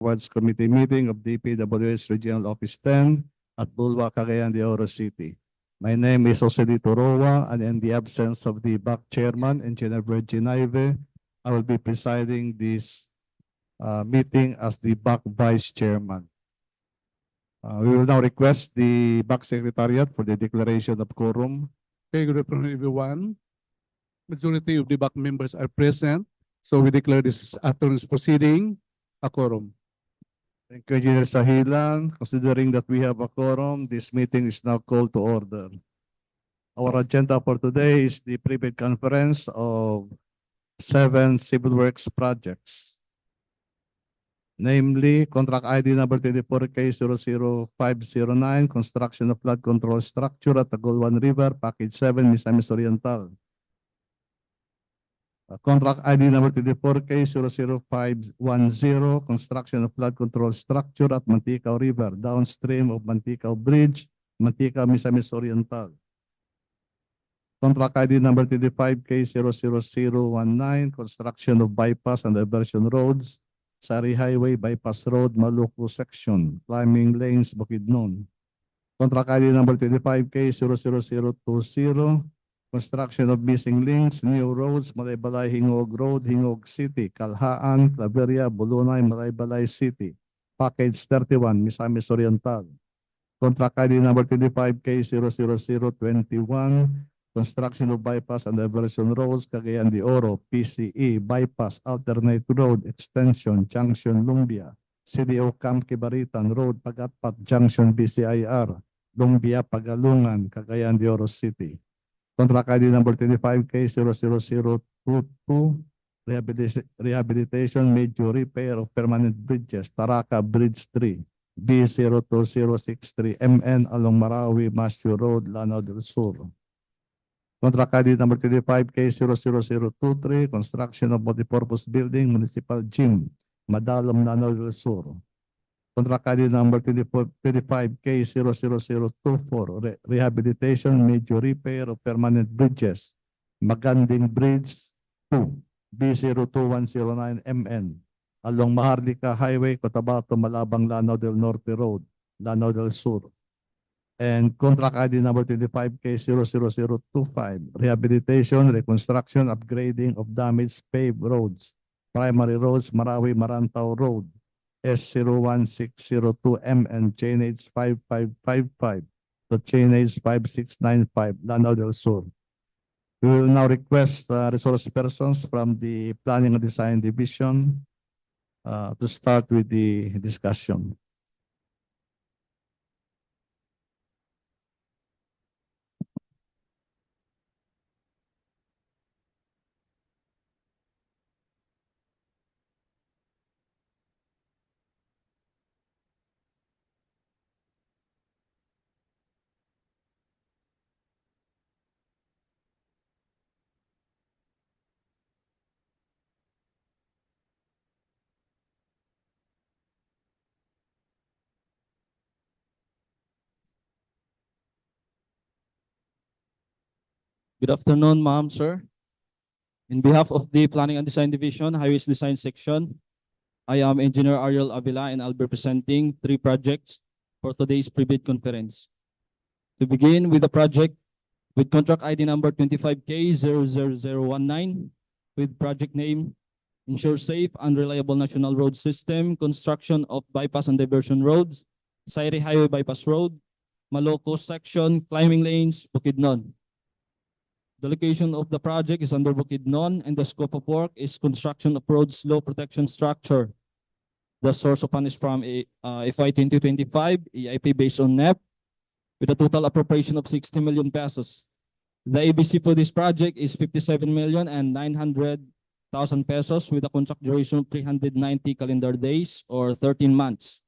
Awards Committee meeting of DPWH Regional Office 10 at Bulwa, Cagayan de Oro City. My name is Jose Roa, and in the absence of the BAC Chairman, Engineer Virgin Ive, I will be presiding this meeting as the BAC Vice Chairman. We will now request the BAC Secretariat for the declaration of quorum. Okay, good afternoon, everyone. Majority of the BAC members are present, so we declare this afternoon's proceeding a quorum. Thank you, Engineer Sahilan. Considering that we have a quorum, this meeting is now called to order. Our agenda for today is the pre-bid conference of 7 civil works projects. Namely, contract ID number 24K00509, construction of flood control structure at Tagoloan River, Package 7, Misamis Oriental. Contract ID number 24K00510, construction of flood control structure at Manticao River, downstream of Manticao Bridge, Manticao, Misamis Oriental. Contract ID number 25K00019, construction of bypass and diversion roads, Sayre Highway, Bypass Road, Maluko section, climbing lanes, Bukidnon. Contract ID number 25K00020, construction of missing links, new roads, Malaybalay-Gingoog Road, Gingoog City, Kalhaan, Claveria-Bulonay-Malaybalay City, Package 31, Misamis Oriental. Contract ID number 25K00021, construction of bypass and diversion roads, Cagayan de Oro, PCE, bypass, alternate road, extension, junction, Lumbia, CDO-Camp, Kibaritan, Road-Pagatpat-Jct, junction, BCIR, Lumbia-Pagalungan, Cagayan de Oro City. Contract ID number 25K00022, rehabilitation, major repair of permanent bridges, Taraka Bridge 3, B02063 MN along Marawi, Masyo Road, Lanao del Sur. Contract ID number 25K00023, construction of multipurpose building, municipal gym, Madalom, Lanao del Sur. Contract ID number 25K00024, rehabilitation, major repair of permanent bridges, Maganding Bridge 2, B02109 MN, along Maharlika Highway, Cotabato, Malabang, Lanao del Norte Road, Lanao del Sur. And contract ID number 25K00025, rehabilitation, reconstruction, upgrading of damaged paved roads, primary roads, Marawi, Marantao Road, S01602 MN, chainage 5555 to chainage 5695, Lanao del Sur. We will now request resource persons from the Planning and Design Division to start with the discussion. Good afternoon, ma'am, sir. In behalf of the Planning and Design Division, Highways Design Section, I am Engineer Ariel Avila and I'll be presenting 3 projects for today's pre-bid conference. To begin with the project with contract ID number 25K00019 with project name Ensure Safe and Reliable National Road System, construction of bypass and diversion roads, Sayre Highway Bypass Road, Maluko section, climbing lanes, Bukidnon. The location of the project is under Bukidnon and the scope of work is construction of road slope protection structure. The source of funds is from FY 2025 EIP based on NEP with a total appropriation of 60 million pesos. The ABC for this project is 57,900,000 pesos with a contract duration of 390 calendar days or 13 months.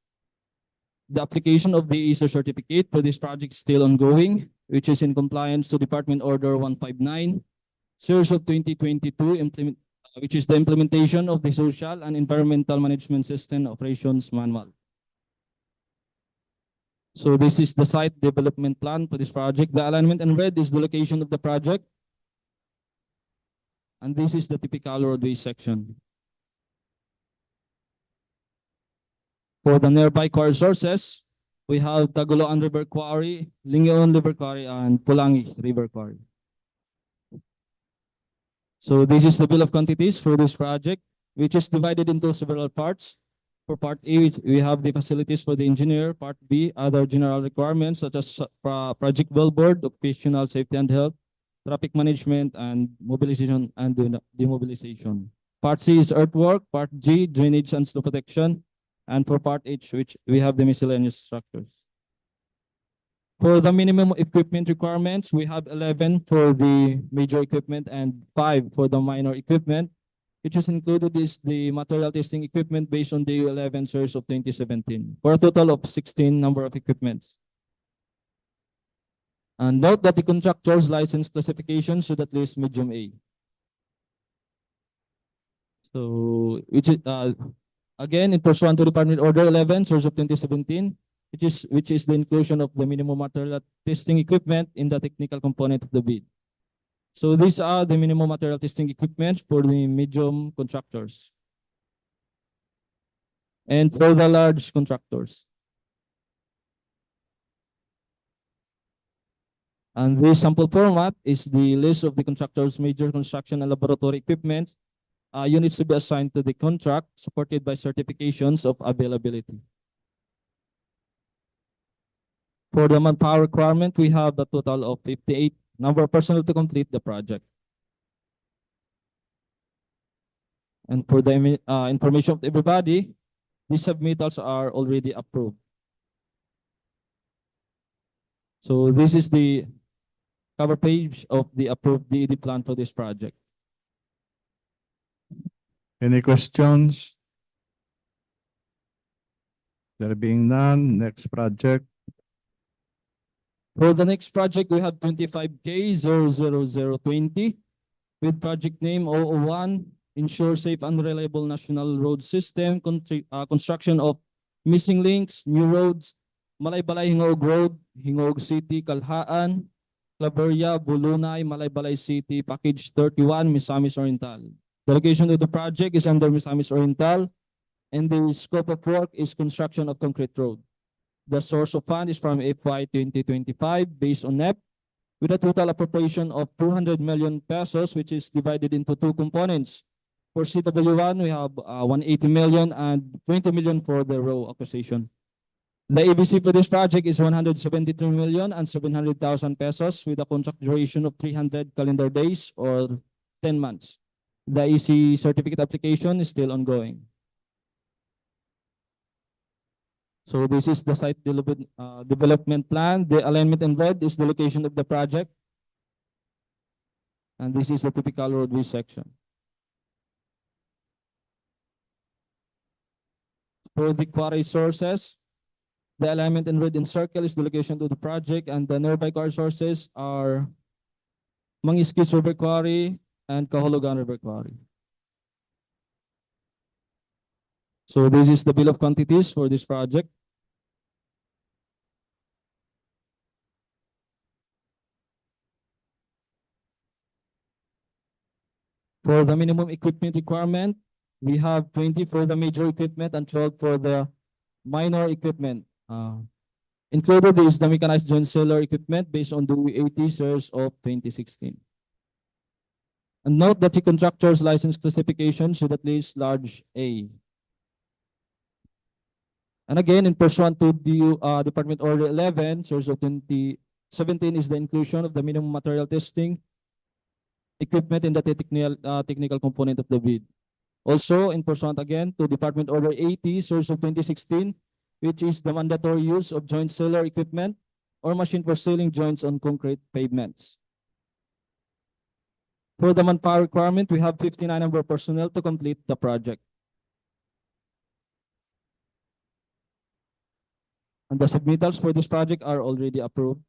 The application of the ESA certificate for this project is still ongoing, which is in compliance to Department Order 159, Series of 2022, which is the implementation of the Social and Environmental Management System Operations Manual. So this is the site development plan for this project. The alignment in red is the location of the project. And this is the typical roadway section. For the nearby quarry sources, we have Tagoloan River Quarry, Lingaon River Quarry, and Pulangi River Quarry. So this is the bill of quantities for this project, which is divided into several parts. For part A, we have the facilities for the engineer. Part B, other general requirements such as project billboard, occupational safety and health, traffic management, and mobilization and demobilization. Part C is earthwork. Part G, drainage and snow protection. And for part H, which we have the miscellaneous structures. For the minimum equipment requirements, we have 11 for the major equipment and 5 for the minor equipment, which is included is the material testing equipment based on the 11 series of 2017, for a total of 16 number of equipments. And note that the contractor's license classification should at least medium A. So, which is, again, in pursuant to Department Order 11, series of 2017, which is the inclusion of the minimum material testing equipment in the technical component of the bid. So these are the minimum material testing equipment for the medium contractors. And for the large contractors. And the sample format is the list of the contractor's major construction and laboratory equipment units to be assigned to the contract, supported by certifications of availability. For the manpower requirement, we have a total of 58 number of personnel to complete the project. And for the information of everybody, these submittals are already approved. So this is the cover page of the approved DED plan for this project. Any questions? There being none, next project. For the next project, we have 25K00020 with project name 001, ensure safe and reliable national road system, construction of missing links, new roads, Malaybalay-Gingoog Road, Gingoog City-Kalhaan, Claveria-Bulonay-Malaybalay City, Package 31, Misamis, Oriental. The location of the project is under Misamis, Oriental, and the scope of work is construction of concrete road. The source of fund is from FY 2025 based on NEP with a total appropriation of 200 million pesos, which is divided into two components. For CW1, we have 180 million and 20 million for the row acquisition. The ABC for this project is 173 million and 700,000 pesos with a contract duration of 300 calendar days or 10 months. The EC certificate application is still ongoing. So this is the site development plan. The alignment in red is the location of the project. And this is the typical roadway section. For the quarry sources, the alignment in red in circle is the location of the project, and the nearby quarry sources are Mangiskis River Quarry and Kahulugan River Quarry. So this is the bill of quantities for this project. For the minimum equipment requirement, we have 20 for the major equipment and 12 for the minor equipment. Included is the mechanized joint seller equipment based on the 80 series of 2016. And note that the contractor's license classification should at least large A. And again, in pursuant to the Department Order 11, series of 2017 is the inclusion of the minimum material testing equipment in the technical component of the bid. Also, in pursuant again to Department Order 80, series of 2016, which is the mandatory use of joint seller equipment or machine for sealing joints on concrete pavements. For the manpower requirement, we have 59 number of personnel to complete the project. And the submittals for this project are already approved.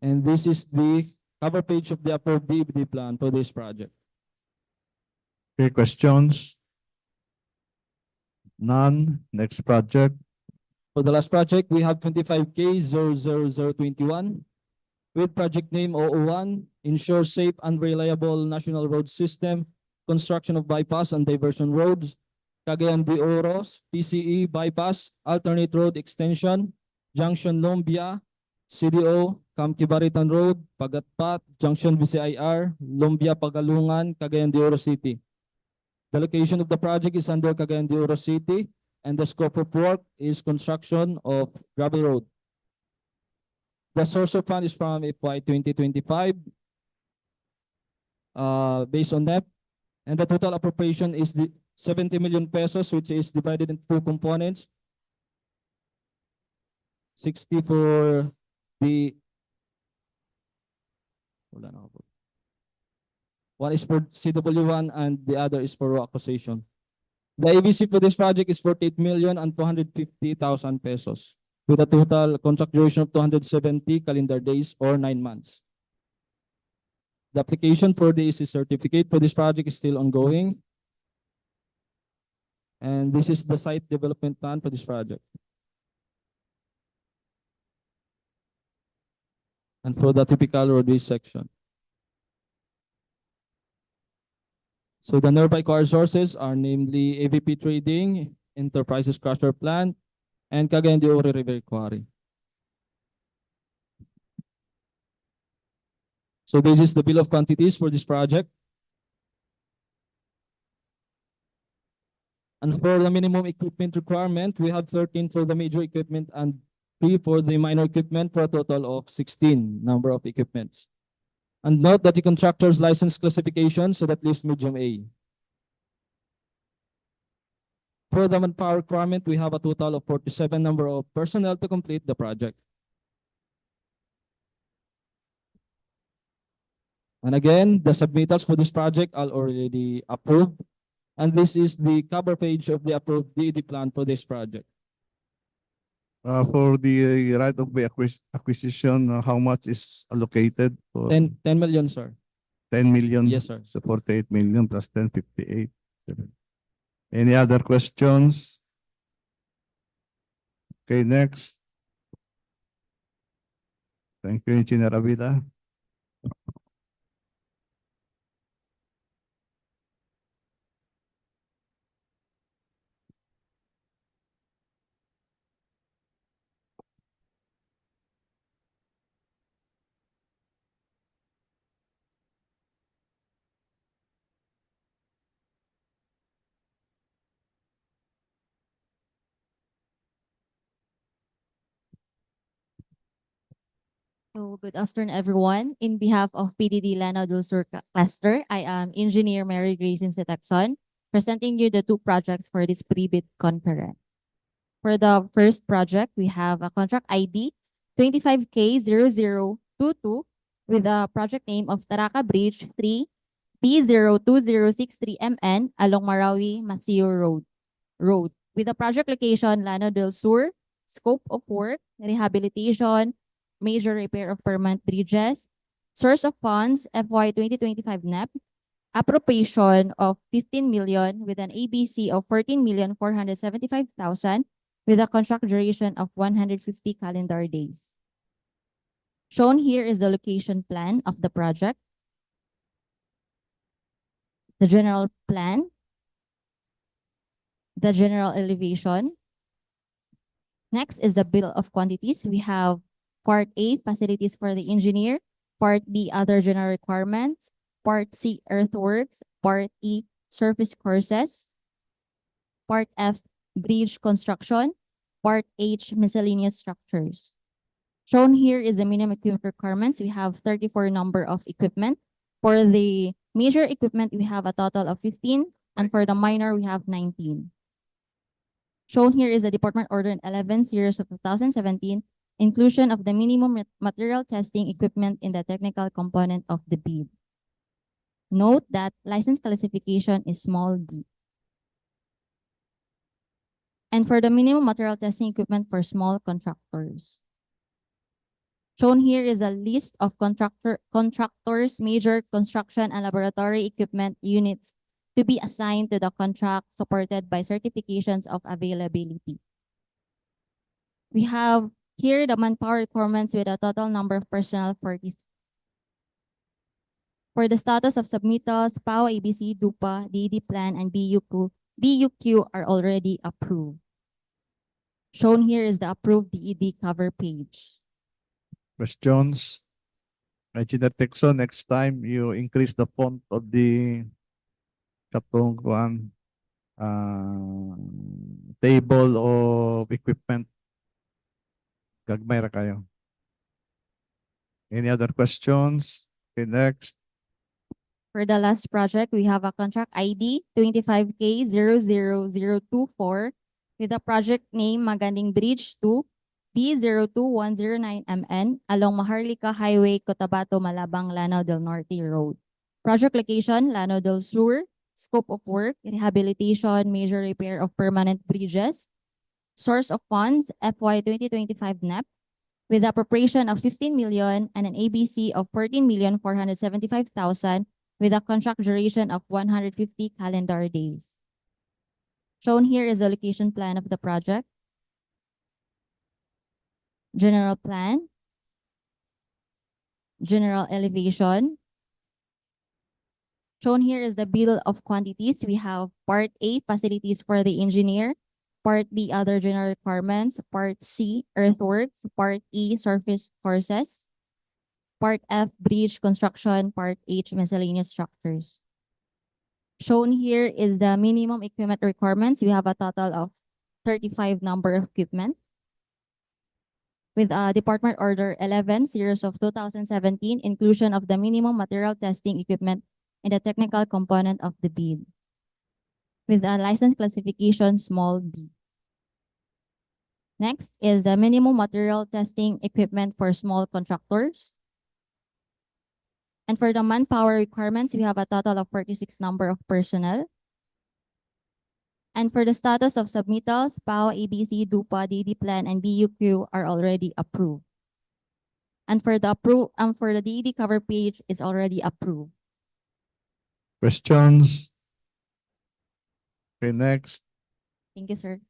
And this is the cover page of the approved DPD plan for this project. Okay, questions? None. Next project. For the last project, we have 25K00021 with project name 001, ensure safe and reliable national road system, construction of bypass and diversion roads, Cagayan de Oros, PCE Bypass, Alternate Road Extension, Junction Lumbia, CDO-Camp Kibaritan Road, Pagatpat, Junction BCIR, Lumbia-Pagalungan, Cagayan de Oro City. The location of the project is under Cagayan de Oro City, and the scope of work is construction of gravel road. The source of fund is from FY 2025, based on that, and the total appropriation is the 70 million pesos, which is divided into two components. 60 for the, one is for CW1 and the other is for acquisition. The ABC for this project is 48,250,000 pesos with a total contract duration of 270 calendar days or 9 months. The application for the EC certificate for this project is still ongoing. And this is the site development plan for this project. And for the typical roadway section. So the nearby core sources are namely AVP Trading, Enterprises Crusher Plant, and Cagayan de Oro River Quarry. So this is the bill of quantities for this project. And for the minimum equipment requirement, we have 13 for the major equipment and 3 for the minor equipment for a total of 16 number of equipments. And note that the contractor's license classification, so that lists medium A. For the manpower requirement, we have a total of 47 number of personnel to complete the project. And again, the submittals for this project are already approved. And this is the cover page of the approved DD plan for this project. For the right of way acquisition, how much is allocated for 10 million, sir. 10 million? Yes, sir. So 48 million plus 10, 58. Any other questions? Okay, next. Thank you, Engineer Avila. So good afternoon, everyone. In behalf of PDD Lanao del Sur Cluster, I am Engineer Mary Grace Setexon, presenting you the two projects for this pre-bid conference. For the first project, we have a contract ID 25K0022 with the project name of Taraka Bridge 3 P02063MN along Marawi-Masio Road with the project location Lanao del Sur, scope of work, rehabilitation, major repair of permanent bridges, source of funds, FY 2025 NEP, appropriation of 15 million with an ABC of 14,475,000 with a contract duration of 150 calendar days. Shown here is the location plan of the project, the general plan, the general elevation. Next is the bill of quantities. We have Part A, facilities for the engineer. Part B, other general requirements. Part C, earthworks. Part E, surface courses. Part F, bridge construction. Part H, miscellaneous structures. Shown here is the minimum equipment requirements. We have 34 number of equipment. For the major equipment, we have a total of 15. And for the minor, we have 19. Shown here is the Department Order 11, series of 2017, inclusion of the minimum material testing equipment in the technical component of the bid. Note that license classification is small b. And for the minimum material testing equipment for small contractors. Shown here is a list of contractors, major construction and laboratory equipment units to be assigned to the contract supported by certifications of availability. We have here the manpower requirements with a total number of personnel for this. For the status of submittals, PAO, ABC, DUPA, DD Plan, and BU crew, BUQ are already approved. Shown here is the approved DED cover page. Questions? Engineer Texon, next time you increase the font of the katong kuan table of equipment. Gagmay ra kayo. Any other questions? Okay, next. For the last project, we have a contract ID 25K00024 with the project name Maganding Bridge 2 B02109MN along Maharlika Highway, Cotabato, Malabang, Lanao del Norte Road. Project location, Lanao del Sur. Scope of work, rehabilitation, major repair of permanent bridges. Source of funds, FY 2025 NEP, with appropriation of 15 million and an ABC of 14,475,000 with a contract duration of 150 calendar days. Shown here is the location plan of the project. General plan. General elevation. Shown here is the bill of quantities. We have Part A, facilities for the engineer. Part B, other general requirements. Part C, earthworks. Part E, surface courses. Part F, bridge construction. Part H, miscellaneous structures. Shown here is the minimum equipment requirements. We have a total of 35 number of equipment. With Department Order 11, series of 2017, inclusion of the minimum material testing equipment in the technical component of the bid. With a license classification small b. Next is the minimum material testing equipment for small contractors. And for the manpower requirements, we have a total of 46 number of personnel. And for the status of submittals, PAO, ABC, DUPA, DD plan, and BUQ are already approved. And for the DD cover page is already approved. Questions? Okay, next. Thank you, sir.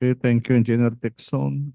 Okay, thank you, Engineer Texon.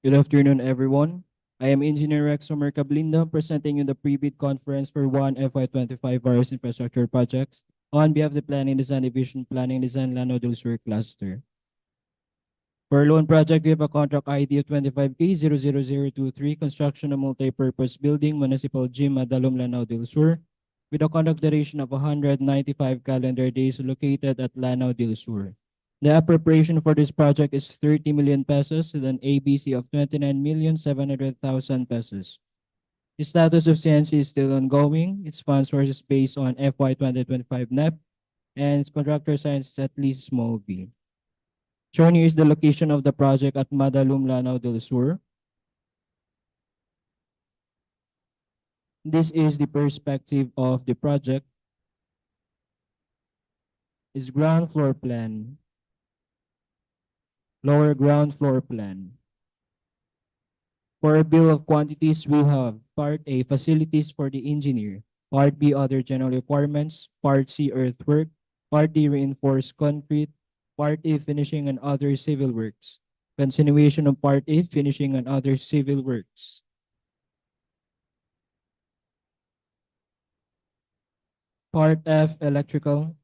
Good afternoon, everyone. I am Engineer Rex Mercablinda, presenting you the pre-bid conference for one FY25 various infrastructure projects on behalf of the Planning Design Division, Planning Design Lanao del Sur Cluster. For loan project, we have a contract ID of 25K00023, construction of multi-purpose building, municipal gym, Madalum, Lanao del Sur, with a contract duration of 195 calendar days located at Lanao del Sur. The appropriation for this project is 30 million pesos with an ABC of 29,700,000 pesos. The status of CNC is still ongoing. Its fund source is based on FY 2025 NEP, and its contractor science is at least small b. Shown here is the location of the project at Madalum, Lanao del Sur. This is the perspective of the project. Is ground floor plan. Lower ground floor plan. For a bill of quantities, we have Part A, facilities for the engineer. Part B, other general requirements. Part C, earthwork. Part D, reinforced concrete. Part A, finishing and other civil works. Continuation of Part A, finishing and other civil works. Part F, electrical.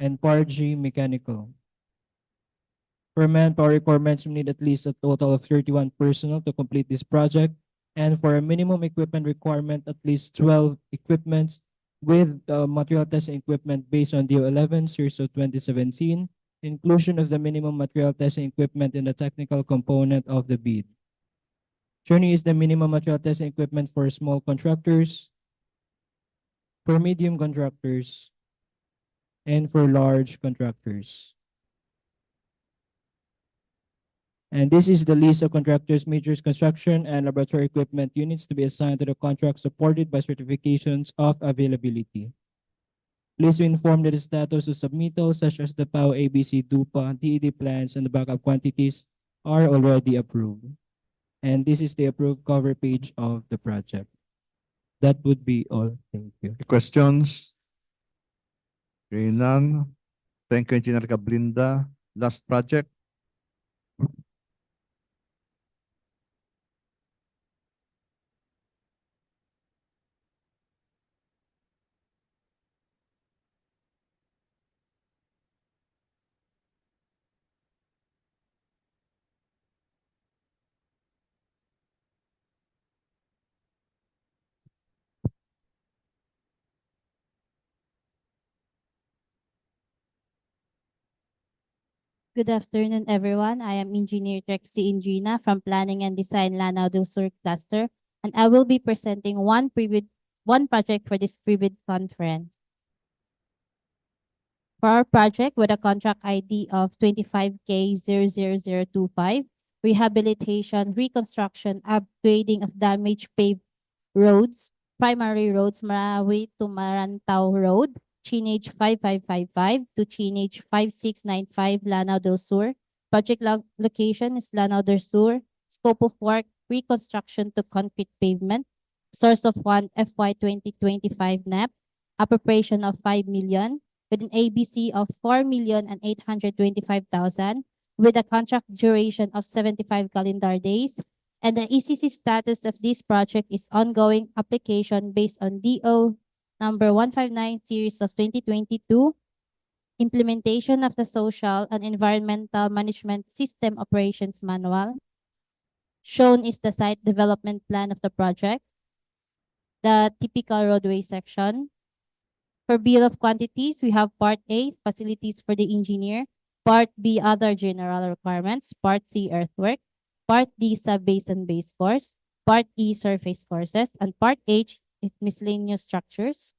And Part G, mechanical. For manpower requirements, we need at least a total of 31 personnel to complete this project. And for a minimum equipment requirement, at least 12 equipments with material testing equipment based on DO11 series of 2017, inclusion of the minimum material testing equipment in the technical component of the bid. Shown is the minimum material testing equipment for small contractors, for medium contractors, and for large contractors. For large contractors, 20 million pesos with an ABC of 14,475,000 with a contract duration of 150 calendar days located at Lanao del Sur. The appropriation for this project is 30 million pesos with an ABC of 29,700,000 pesos. The status of CNC is still ongoing. Its fund source is based on FY 2025 NEP, and its contractor science is at least small b. Shown here is the location of the project. Is ground floor plan. And this is the list of contractors, majors, construction, and laboratory equipment units to be assigned to the contract supported by certifications of availability. Please be informed that the status of submittals such as the PAO, ABC, DUPA, DED plans, and the backup quantities are already approved. And this is the approved cover page of the project. That would be all. Thank you. Questions? Okay, none. Thank you, Engineer Cablinda. Last project. Good afternoon, everyone. I am Engineer Trexie Ingina from Planning and Design Lanao del Sur Cluster, and I will be presenting one project for this pre-bid conference. For our project with a contract ID of 25K00025, rehabilitation, reconstruction, upgrading of damaged paved roads, primary roads, Marawi to Marantao Road, Chinage 5555 to Chinage 5695, Lanao del Sur. Project location is Lanao del Sur. Scope of work, reconstruction to concrete pavement. Source of fund, FY 2025 NEP. Appropriation of 5 million with an ABC of 4,825,000 with a contract duration of 75 calendar days. And the ECC status of this project is ongoing application based on DO number 159 series of 2022, implementation of the social and environmental management system operations manual. Shown is the site development plan of the project, the typical roadway section. For bill of quantities, we have Part A, facilities for the engineer, Part B, other general requirements, Part C, earthwork, Part D, sub-base and base course, Part E, surface courses, and Part H is miscellaneous structures.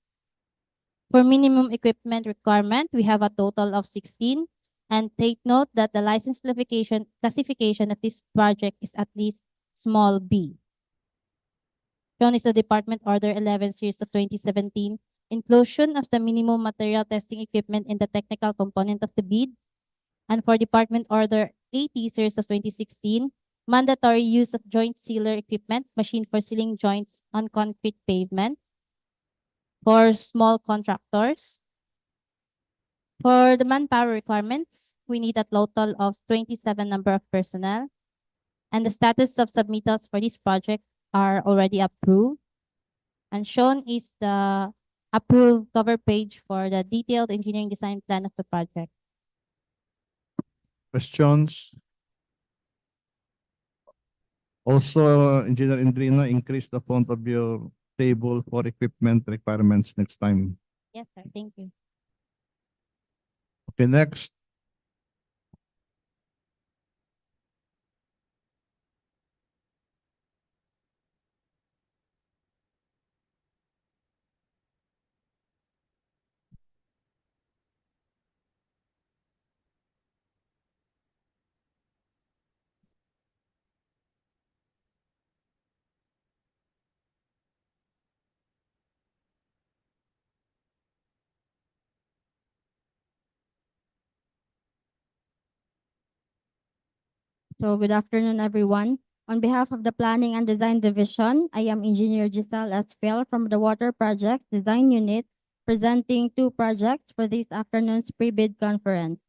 For minimum equipment requirement, we have a total of 16. And take note that the license classification of this project is at least small b. Shown is the Department Order 11 series of 2017, inclusion of the minimum material testing equipment in the technical component of the bid. And for Department Order 80 series of 2016, mandatory use of joint sealer equipment, machine for sealing joints on concrete pavement. For small contractors. For the manpower requirements, we need a total of 27 number of personnel. And the status of submittals for this project are already approved. And shown is the approved cover page for the detailed engineering design plan of the project. Questions? Also, Engineer Indrina, increase the font of your table for equipment requirements next time. Yes, sir. Thank you. Okay, next. So good afternoon, everyone. On behalf of the Planning and Design Division, I am Engineer Giselle Esfiel from the Water Project Design Unit, presenting two projects for this afternoon's pre-bid conference.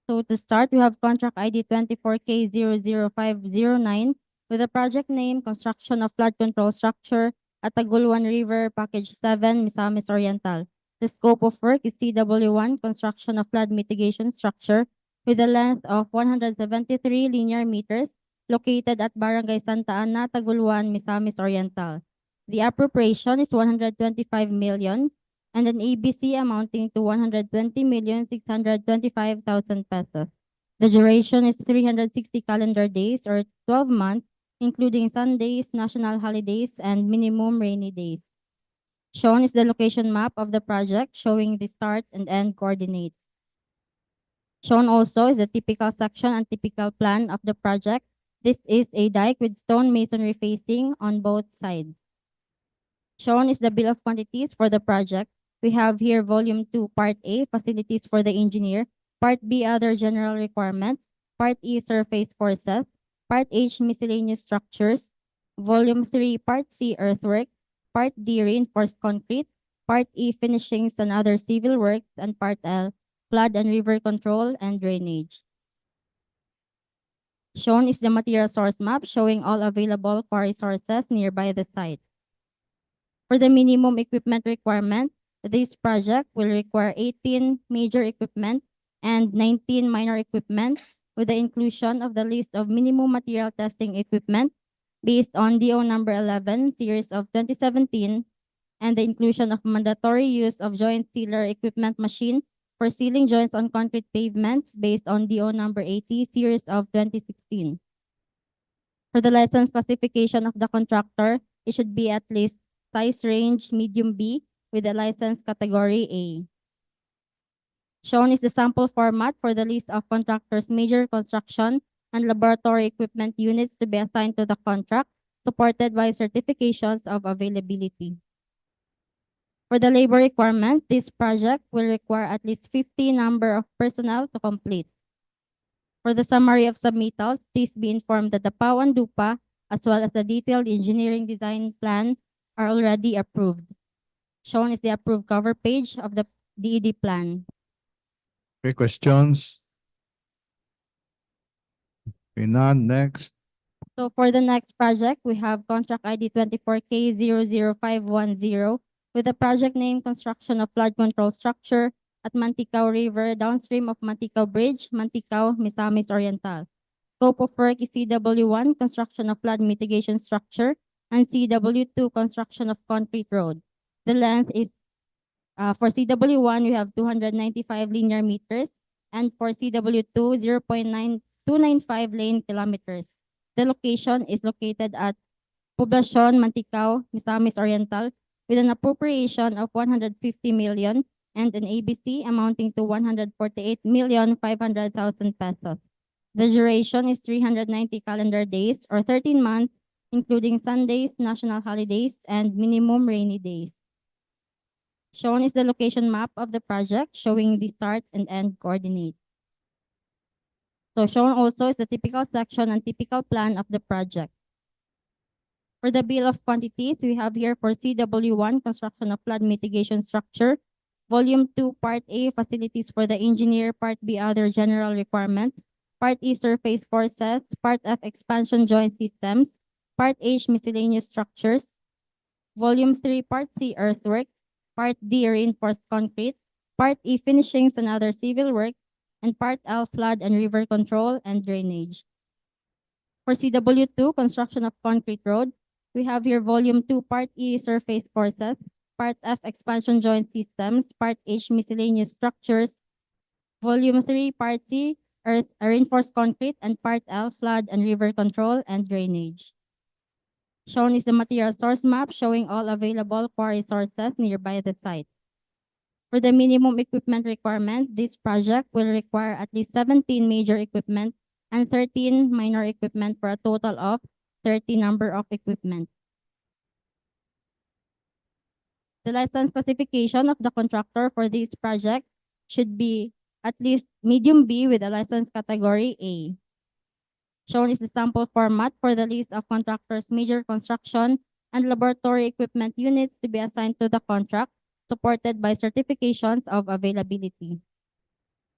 So to start, we have contract ID 24K00509 with the project name Construction of Flood Control Structure at Tagoloan River, Package 7, Misamis Oriental. The scope of work is CW1, Construction of Flood Mitigation Structure with a length of 173 linear meters located at Barangay Santa Ana, Tagoloan, Misamis Oriental. The appropriation is 125 million and an ABC amounting to 120,625,000 pesos. The duration is 360 calendar days or 12 months, including Sundays, national holidays, and minimum rainy days. Shown is the location map of the project showing the start and end coordinates. Shown also is the typical section and typical plan of the project. This is a dike with stone masonry facing on both sides. Shown is the bill of quantities for the project. We have here Volume 2, Part A, facilities for the engineer. Part B, other general requirements. Part E, surface forces. Part H, miscellaneous structures. Volume 3, Part C, earthwork. Part D, reinforced concrete. Part E, finishings and other civil works. And Part L, flood and river control and drainage. Shown is the material source map showing all available quarry sources nearby the site. For the minimum equipment requirement, this project will require 18 major equipment and 19 minor equipment, with the inclusion of the list of minimum material testing equipment based on DO number 11, series of 2017, and the inclusion of mandatory use of joint sealer equipment machine for sealing joints on concrete pavements based on DO number 80, series of 2016. For the license classification of the contractor, it should be at least size range medium B with the license category A. Shown is the sample format for the list of contractors' major construction and laboratory equipment units to be assigned to the contract, supported by certifications of availability. For the labor requirement, this project will require at least 50 number of personnel to complete. For the summary of submittals, please be informed that the PAO and DUPA, as well as the detailed engineering design plan, are already approved. Shown is the approved cover page of the DED plan. Okay, questions? Okay, none. Next. So for the next project, we have contract ID 24K00510 with the project name construction of flood control structure at Manticao River downstream of Manticao Bridge, Manticao, Misamis, Oriental. Scope of work is CW1, construction of flood mitigation structure, and CW2, construction of concrete road. The length is, for CW1, we have 295 linear meters, and for CW2, 0.9295 lane kilometers. The location is located at Poblacion, Manticao, Misamis Oriental, with an appropriation of 150 million and an ABC amounting to 148,500,000 pesos. The duration is 390 calendar days or 13 months, including Sundays, national holidays, and minimum rainy days. Shown is the location map of the project showing the start and end coordinates. So shown also is the typical section and typical plan of the project. For the bill of quantities, we have here for CW1, construction of flood mitigation structure, Volume 2, Part A, facilities for the engineer, Part B, other general requirements, Part E, surface forces, Part F, expansion joint systems, Part H, miscellaneous structures, Volume 3, Part C, earthwork, Part D, reinforced concrete, Part E, finishings and other civil work, and Part L, flood and river control and drainage. For CW2, construction of concrete road, we have here Volume 2, Part E, surface forces, Part F, expansion joint systems, Part H, miscellaneous structures, Volume 3, Part C, reinforced concrete, and Part L, flood and river control and drainage. Shown is the material source map showing all available quarry sources nearby the site. For the minimum equipment requirement, this project will require at least 17 major equipment and 13 minor equipment for a total of 30 number of equipment. The license classification of the contractor for this project should be at least medium B with a license category A. Shown is the sample format for the list of contractors' major construction and laboratory equipment units to be assigned to the contract, supported by certifications of availability.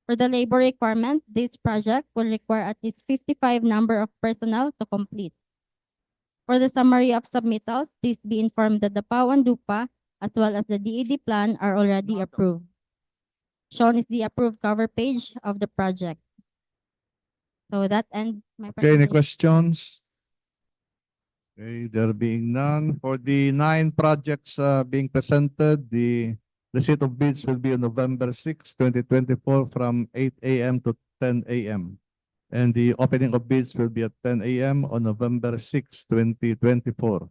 For the labor requirement, this project will require at least 55 number of personnel to complete. For the summary of submittals, please be informed that the PAO and DUPA, as well as the DED plan, are already approved. Shown is the approved cover page of the project. So that ends my Okay, any presentation. questions? Okay, there being none. For the 9 projects being presented, the receipt of bids will be on November 6, 2024 from 8 a.m. to 10 a.m. And the opening of bids will be at 10 a.m. on November 6, 2024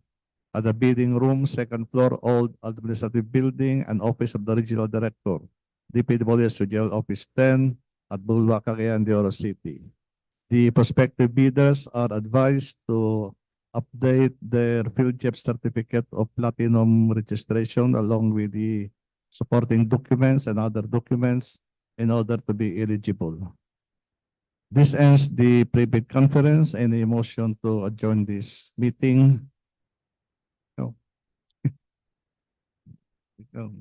at the bidding room, second floor, Old Administrative Building and Office of the Regional Director, DPWH Regional Office 10, at Bulwa, Cagayan de Oro City. The prospective bidders are advised to update their PhilJEP certificate of platinum registration along with the supporting documents and other documents in order to be eligible. This ends the pre-bid conference. Any motion to adjourn this meeting? No. No.